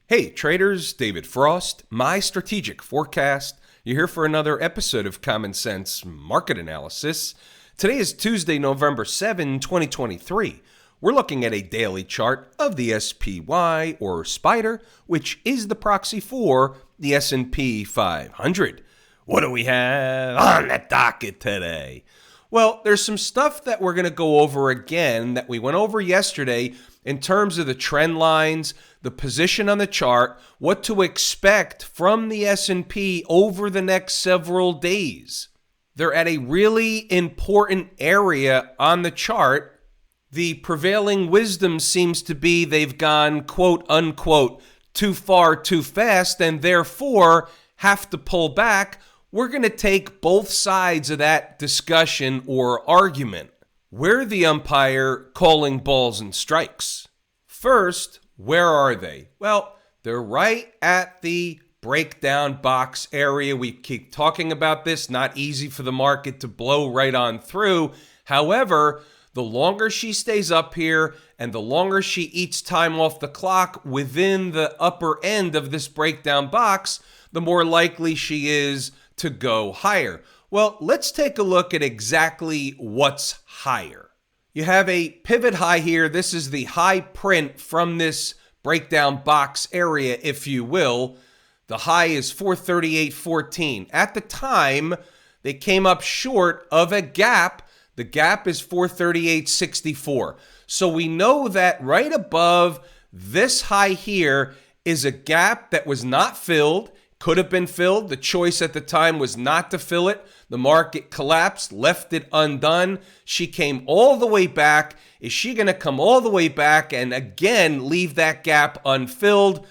Hey traders, David Frost, my strategic forecast. You're here for another episode of Common Sense Market Analysis. Today is Tuesday, November 7, 2023. We're looking at a daily chart of the SPY or SPDR, which is the proxy for the S&P 500. What do we have on the docket today? Well, there's some stuff that we're going to go over again that we went over yesterday in terms of the trend lines, the position on the chart, what to expect from the S&P over the next several days. They're at a really important area on the chart. The prevailing wisdom seems to be they've gone, quote unquote, too far too fast and therefore have to pull back. We're going to take both sides of that discussion or argument. We're the umpire calling balls and strikes. First, where are they? Well, they're right at the breakdown box area. We keep talking about this. Not easy for the market to blow right on through. However, the longer she stays up here and the longer she eats time off the clock within the upper end of this breakdown box, the more likely she is to go higher. Well, let's take a look at exactly what's higher. You have a pivot high here. This is the high print from this breakdown box area, if you will. The high is 438.14. At the time, they came up short of a gap. The gap is 438.64. So we know that right above this high here is a gap that was not filled. Could have been filled. The choice at the time was not to fill it. The market collapsed, left it undone. She came all the way back. Is she going to come all the way back and again leave that gap unfilled?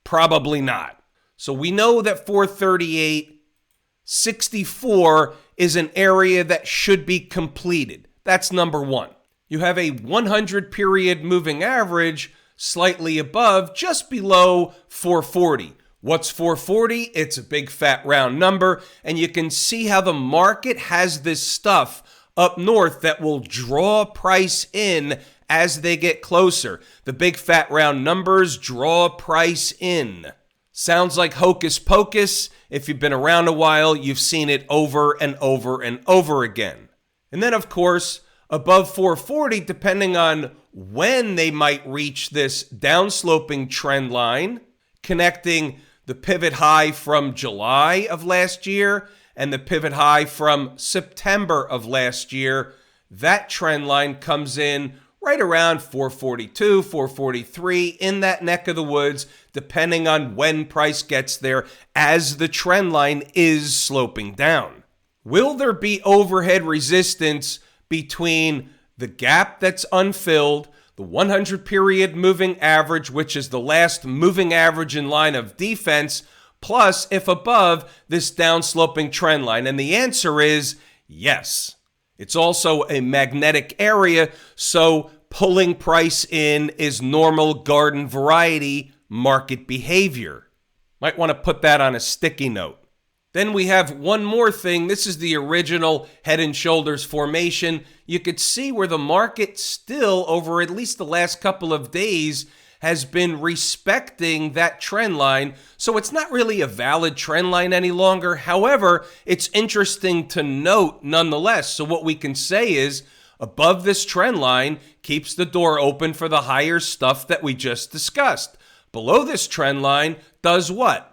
Probably not. So we know that 438.64 is an area that should be completed. That's number one. You have a 100 period moving average slightly above, just below 440. What's 440? It's a big fat round number, and you can see how the market has this stuff up north that will draw price in as they get closer. The big fat round numbers draw price in. Sounds like hocus pocus. If you've been around a while, you've seen it over and over and over again. And then, of course, above 440, depending on when they might reach this downsloping trend line, connecting the pivot high from July of last year and the pivot high from September of last year, that trend line comes in right around 442, 443, in that neck of the woods, depending on when price gets there as the trend line is sloping down. Will there be overhead resistance between the gap that's unfilled, the 100 period moving average, which is the last moving average in line of defense, plus if above this downsloping trend line? And the answer is yes. It's also a magnetic area, so pulling price in is normal garden variety market behavior. Might want to put that on a sticky note. Then we have one more thing. This is the original head and shoulders formation. You could see where the market still, over at least the last couple of days, has been respecting that trend line. So it's not really a valid trend line any longer. However, it's interesting to note nonetheless. So what we can say is above this trend line keeps the door open for the higher stuff that we just discussed. Below this trend line does what?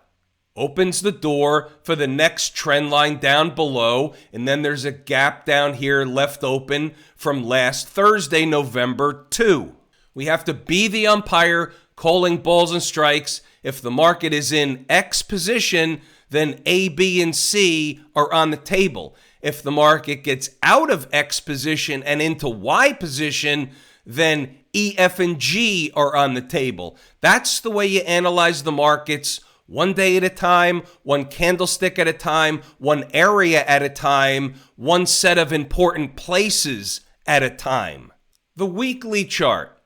Opens the door for the next trend line down below, and then there's a gap down here left open from last Thursday, November 2. We have to be the umpire calling balls and strikes. If the market is in X position, then A, B, and C are on the table. If the market gets out of X position and into Y position, then E, F, and G are on the table. That's the way you analyze the markets. One day at a time, one candlestick at a time, one area at a time, one set of important places at a time. The weekly chart.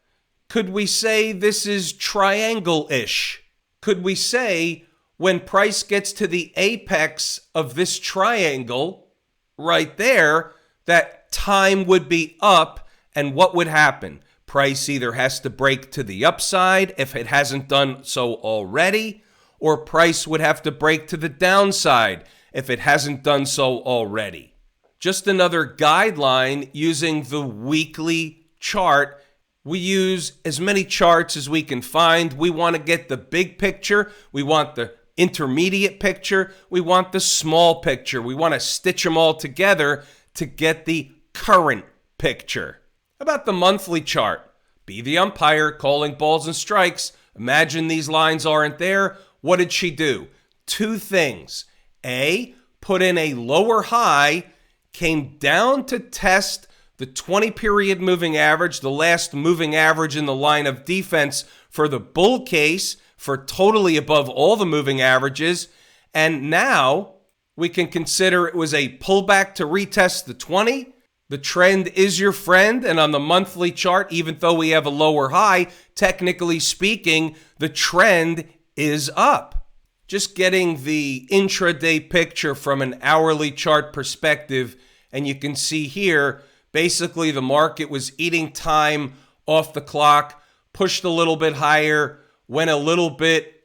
Could we say this is triangle-ish? Could we say when price gets to the apex of this triangle right there, that time would be up and what would happen? price either has to break to the upside if it hasn't done so already, or price would have to break to the downside if it hasn't done so already. Just another guideline using the weekly chart. We use as many charts as we can find. We want to get the big picture. We want the intermediate picture. We want the small picture. We want to stitch them all together to get the current picture. About the monthly chart, be the umpire calling balls and strikes. Imagine these lines aren't there. What did she do? Two things. A, put in a lower high, came down to test the 20-period moving average, the last moving average in the line of defense for the bull case, for totally above all the moving averages. And now we can consider it was a pullback to retest the 20. The trend is your friend, and on the monthly chart, even though we have a lower high, technically speaking, the trend is up. Just getting the intraday picture from an hourly chart perspective, and you can see here, basically the market was eating time off the clock, pushed a little bit higher, went a little bit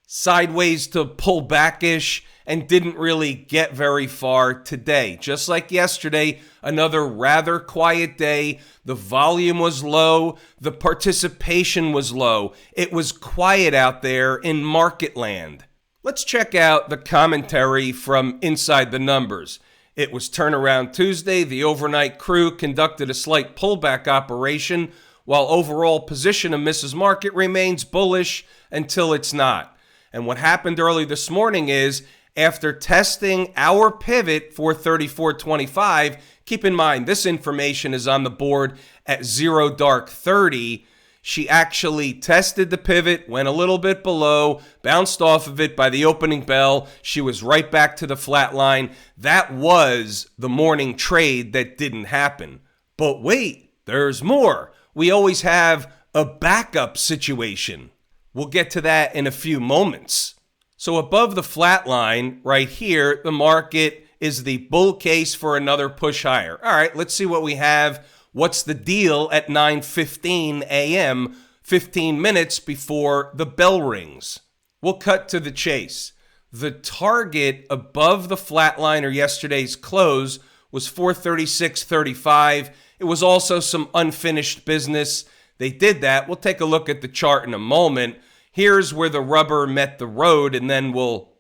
sideways to pull back-ish, and didn't really get very far today. Just like yesterday, another rather quiet day. The volume was low. The participation was low. It was quiet out there in market land. Let's check out the commentary from Inside the Numbers. It was Turnaround Tuesday. The overnight crew conducted a slight pullback operation, while overall position of Mrs. Market remains bullish until it's not. And what happened early this morning is, after testing our pivot for 34.25, keep in mind this information is on the board at 0 dark 30. She actually tested the pivot, went a little bit below, bounced off of it by the opening bell. She was right back to the flat line. That was the morning trade that didn't happen. But wait, there's more. We always have a backup situation. We'll get to that in a few moments. So above the flat line right here, the market is the bull case for another push higher. All right, let's see what we have. What's the deal at 9:15 a.m., 15 minutes before the bell rings? We'll cut to the chase. The target above the flat line or yesterday's close was 436.35. It was also some unfinished business. They did that. We'll take a look at the chart in a moment. Here's where the rubber met the road, and then we'll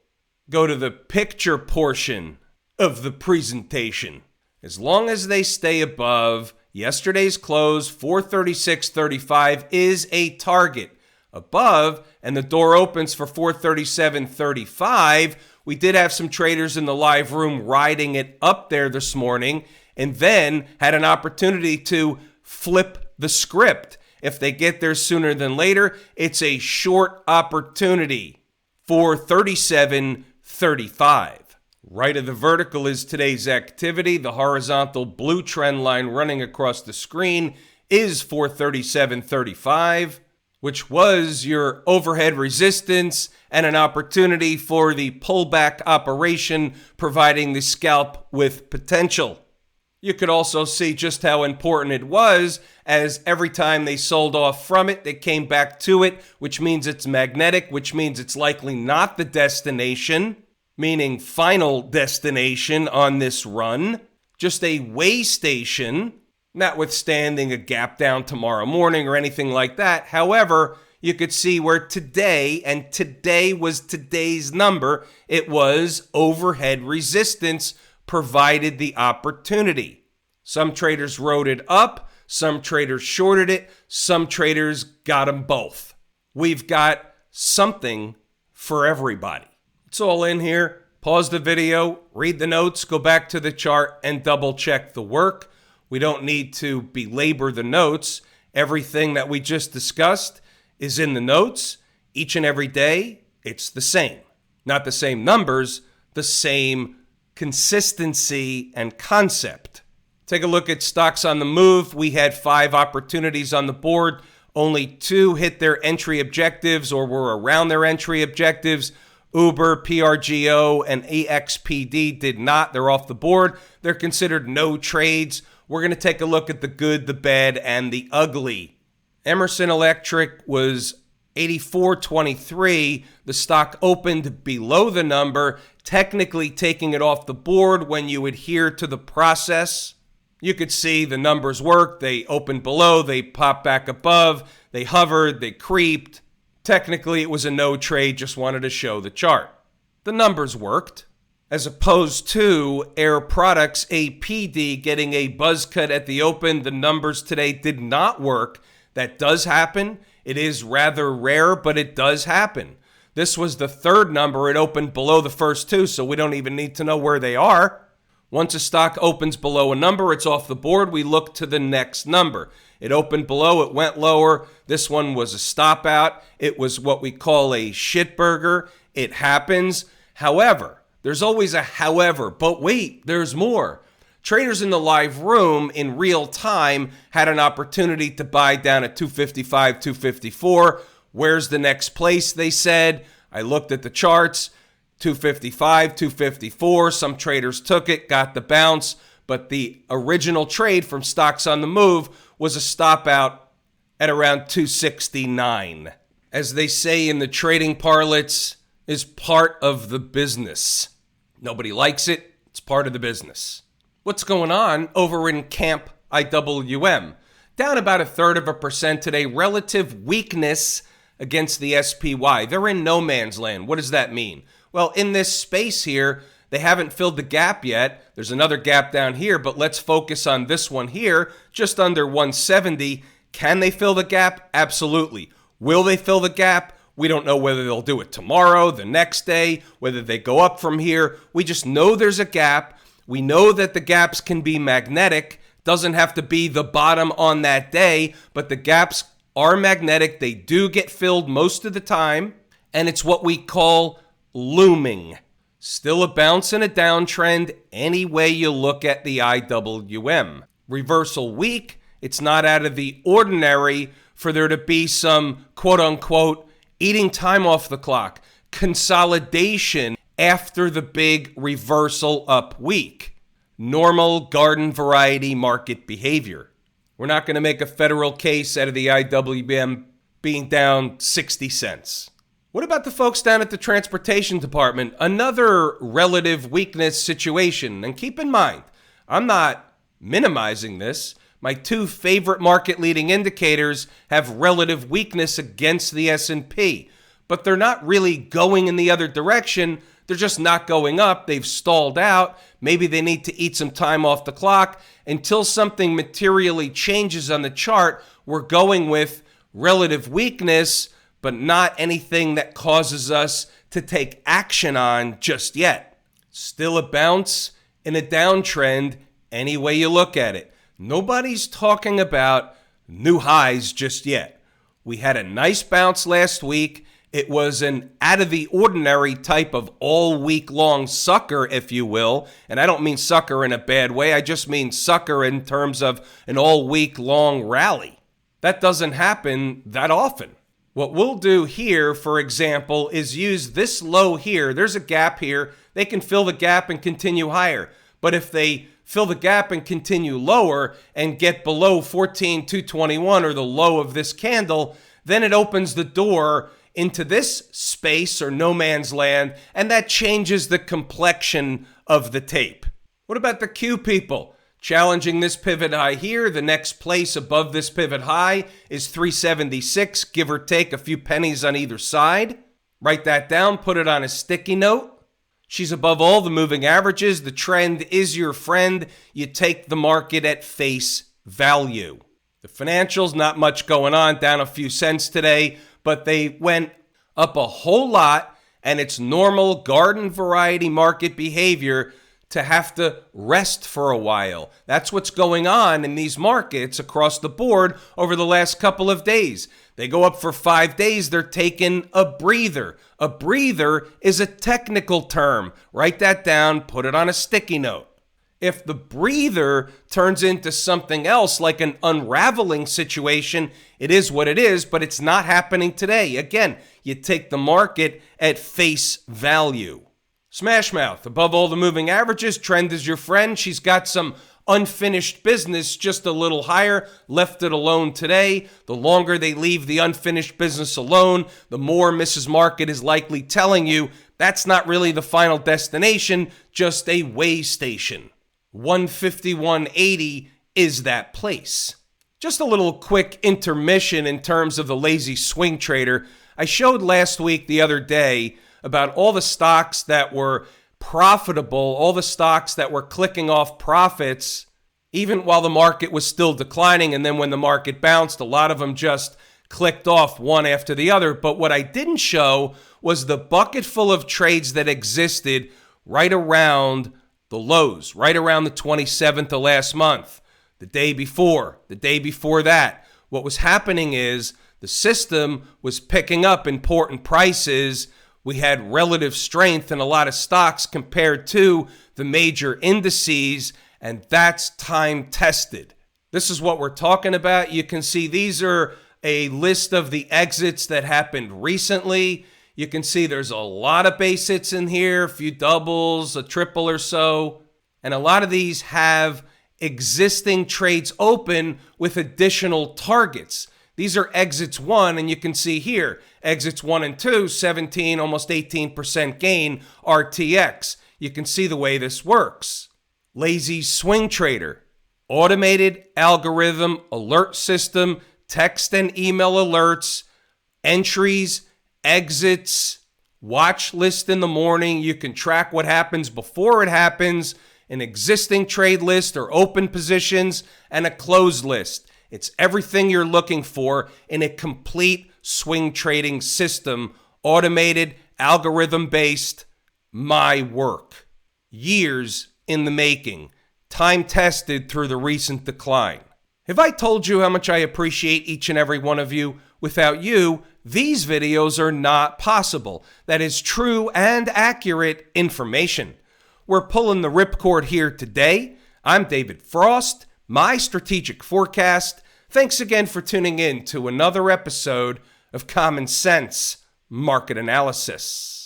go to the picture portion of the presentation. As long as they stay above yesterday's close, 436.35 is a target. Above, and the door opens for 437.35. We did have some traders in the live room riding it up there this morning, and then had an opportunity to flip the script. If they get there sooner than later, it's a short opportunity for 37.35. Right of the vertical is today's activity. The horizontal blue trend line running across the screen is 437.35, which was your overhead resistance and an opportunity for the pullback operation, providing the scalp with potential. You could also see just how important it was, as every time they sold off from it, they came back to it, which means it's magnetic, which means it's likely not the destination, meaning final destination on this run, just a way station, notwithstanding a gap down tomorrow morning or anything like that. However, you could see where today, and today was today's number, it was overhead resistance, provided the opportunity. Some traders rode it up, some traders shorted it, some traders got them both. We've got something for everybody. It's all in here. Pause the video, read the notes, go back to the chart, and double check the work. We don't need to belabor the notes. Everything that we just discussed is in the notes. Each and every day, it's the same. Not the same numbers, the same consistency and concept. Take a look at stocks on the move. We had 5 opportunities on the board. Only 2 hit their entry objectives or were around their entry objectives. Uber, PRGO, and AXPD did not. They're off the board. They're considered no trades. We're going to take a look at the good, the bad, and the ugly. Emerson Electric was 84.23. The stock opened below the number, technically taking it off the board when you adhere to the process. You could see the numbers work. They opened below, they popped back above, they hovered, they creeped. Technically, it was a no trade, just wanted to show the chart. The numbers worked. As opposed to Air Products, APD, getting a buzz cut at the open. The numbers today did not work. That does happen. It is rather rare, but it does happen. This was the third number. It opened below the first two, so we don't even need to know where they are. Once a stock opens below a number, it's off the board. We look to the next number. It opened below, it went lower. This one was a stop out. It was what we call a shitburger. It happens. However, there's always a however, but wait, there's more. Traders in the live room in real time had an opportunity to buy down at 255, 254. Where's the next place, they said. I looked at the charts, 255, 254. Some traders took it, got the bounce, but the original trade from Stocks on the Move was a stop out at around 269. As they say in the trading parlance, is part of the business. Nobody likes it. It's part of the business. What's going on over in Camp IWM? Down about 1/3% today. Relative weakness against the SPY. They're in no man's land. What does that mean? Well, in this space here, they haven't filled the gap yet. There's another gap down here, but let's focus on this one here, just under 170. Can they fill the gap? Absolutely. Will they fill the gap? We don't know whether they'll do it tomorrow, the next day, whether they go up from here. We just know there's a gap. We know that the gaps can be magnetic. Doesn't have to be the bottom on that day, but the gaps are magnetic. They do get filled most of the time, and it's what we call looming. Still a bounce and a downtrend any way you look at the IWM. Reversal week, it's not out of the ordinary for there to be some quote-unquote eating time off the clock, consolidation after the big reversal up week. Normal garden variety market behavior. We're not going to make a federal case out of the IWM being down 60 cents. What about the folks down at the Transportation Department? Another relative weakness situation. And keep in mind, I'm not minimizing this. My two favorite market leading indicators have relative weakness against the S&P, but they're not really going in the other direction. They're just not going up. They've stalled out. Maybe they need to eat some time off the clock. Until something materially changes on the chart, we're going with relative weakness, but not anything that causes us to take action on just yet. Still a bounce in a downtrend any way you look at it. Nobody's talking about new highs just yet. We had a nice bounce last week. It was an out-of-the-ordinary type of all-week-long sucker, if you will. And I don't mean sucker in a bad way. I just mean sucker in terms of an all-week-long rally. That doesn't happen that often. What we'll do here, for example, is use this low here. There's a gap here. They can fill the gap and continue higher. But if they fill the gap and continue lower and get below 14,221 or the low of this candle, then it opens the door into this space or no man's land, and that changes the complexion of the tape. What about the Q people? Challenging this pivot high here. The next place above this pivot high is 376, give or take a few pennies on either side. Write that down, put it on a sticky note. She's above all the moving averages. The trend is your friend. You take the market at face value. The financials, not much going on, down a few cents today, but they went up a whole lot, and it's normal garden variety market behavior to have to rest for a while. That's what's going on in these markets across the board over the last couple of days. They go up for 5 days, they're taking a breather. A breather is a technical term. Write that down, put it on a sticky note. If the breather turns into something else like an unraveling situation, it is what it is, but it's not happening today. Again, you take the market at face value. Smashmouth, above all the moving averages, trend is your friend. She's got some unfinished business just a little higher, left it alone today. The longer they leave the unfinished business alone, the more Mrs. Market is likely telling you that's not really the final destination, just a way station. 151.80 is that place. Just a little quick intermission in terms of the lazy swing trader. I showed last week, the other day, about all the stocks that were profitable, all the stocks that were clicking off profits, even while the market was still declining. And then when the market bounced, a lot of them just clicked off one after the other. But what I didn't show was the bucket full of trades that existed right around the lows, right around the 27th of last month. The day before that. What was happening is the system was picking up important prices. We had relative strength in a lot of stocks compared to the major indices, and that's time tested. This is what we're talking about. You can see these are a list of the exits that happened recently. You can see there's a lot of base hits in here, a few doubles, a triple or so, and a lot of these have existing trades open with additional targets. These are exits 1, and you can see here, exits 1 and 2, 17, almost 18% gain, RTX. You can see the way this works. Lazy swing trader, automated algorithm, alert system, text and email alerts, entries, exits, watch list in the morning. You can track what happens before it happens, an existing trade list or open positions, and a closed list. It's everything you're looking for in a complete swing trading system, automated, algorithm-based, my work. Years in the making, time tested through the recent decline. Have I told you how much I appreciate each and every one of you? Without you, these videos are not possible. That is true and accurate information. We're pulling the ripcord here today. I'm David Frost, my strategic forecast. Thanks again for tuning in to another episode of Common Sense Market Analysis.